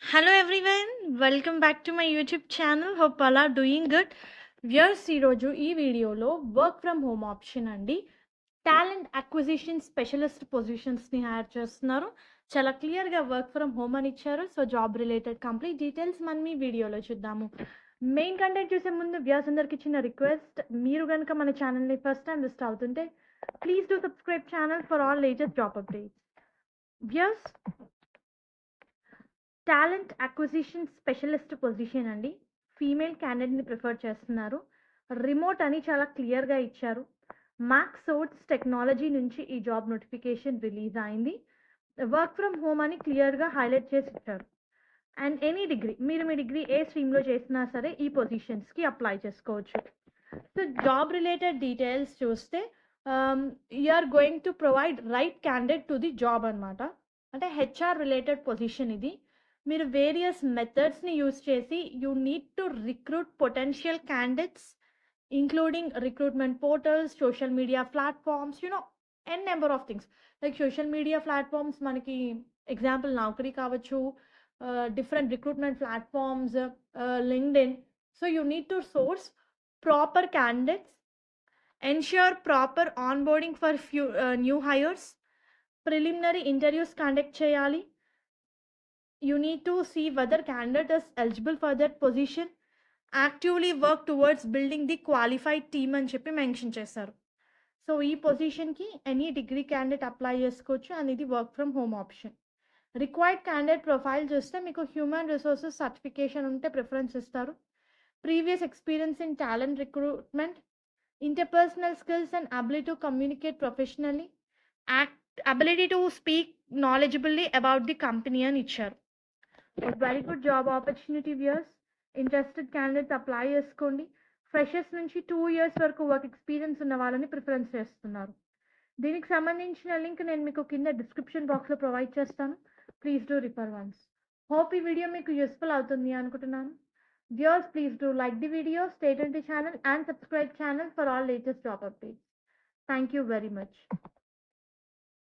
Hello everyone, welcome back to my YouTube channel. Hope all are doing good. Viewers ఈరోజు ఈ వీడియోలో work from home option అండి talent acquisition specialist పొజిషన్స్ని hire చేస్తున్నారు. చాలా క్లియర్గా work from home అని ఇచ్చారు. So job related complete details మనం ఈ వీడియోలో చూద్దాము. మెయిన్ కంటెంట్ చూసే ముందు వ్యూయర్స్ అందరికి చిన్న రిక్వెస్ట్, మీరు కనుక మన ఛానల్ని ఫస్ట్ టైం విజిట్ అవుతుంటే please do subscribe channel for all latest job updates. Viewers, talent acquisition specialist position అండి. ఫీమేల్ క్యాండిడేట్ని ప్రిఫర్ చేస్తున్నారు. రిమోట్ అని చాలా క్లియర్గా ఇచ్చారు. మ్యాక్స్ సోర్స్ టెక్నాలజీ నుంచి ఈ జాబ్ నోటిఫికేషన్ రిలీజ్ అయింది. వర్క్ ఫ్రమ్ హోమ్ అని క్లియర్గా హైలైట్ చేసి ఇచ్చారు. అండ్ ఎనీ డిగ్రీ, మీరు మీ డిగ్రీ ఏ స్ట్రీమ్లో చేసినా సరే ఈ పొజిషన్స్కి అప్లై చేసుకోవచ్చు. సో జాబ్ రిలేటెడ్ డీటెయిల్స్ చూస్తే are going to provide right candidate to the job అనమాట. అంటే హెచ్ఆర్ రిలేటెడ్ పొజిషన్ ఇది. మీరు వేరియస్ మెథడ్స్ని యూజ్ చేసి you need to recruit potential candidates including recruitment portals, social media platforms, n number of things. Like social media platforms మనకి example Naukri కావచ్చు, different recruitment platforms, LinkedIn. So you need to source proper candidates, ensure proper onboarding for new hires, preliminary interviews conduct cheyali. You need to see whether candidate is eligible for that position, actively work towards building the qualified team అని చెప్పి mention చేశారు. So ఈ పొజిషన్కి any degree candidate apply చేసుకోవచ్చు and ఇది work from home option. Required candidate profile చూస్తే మీకు human resources certification ఉంటే ప్రిఫరెన్స్ ఇస్తారు. Previous experience in talent recruitment, interpersonal skills and ability to communicate professionally, ability to speak knowledgeably about the company అని ఇచ్చారు. Very good job opportunity viewers. Interested candidates apply చేసుకోండి. Freshers నుంచి 2 years వరకు work experience ఉన్న వాళ్ళని preference చేస్తున్నారు. దీనికి సంబంధించిన లింక్ నేను మీకు కింద డిస్క్రిప్షన్ బాక్స్లో ప్రొవైడ్ చేస్తాను. Please do refer once. Hope ఈ వీడియో మీకు యూస్ఫుల్ అవుతుంది అనుకుంటున్నాను. Viewers, please do like the video, stay tuned to channel and subscribe channel for all latest job updates. Thank you very much.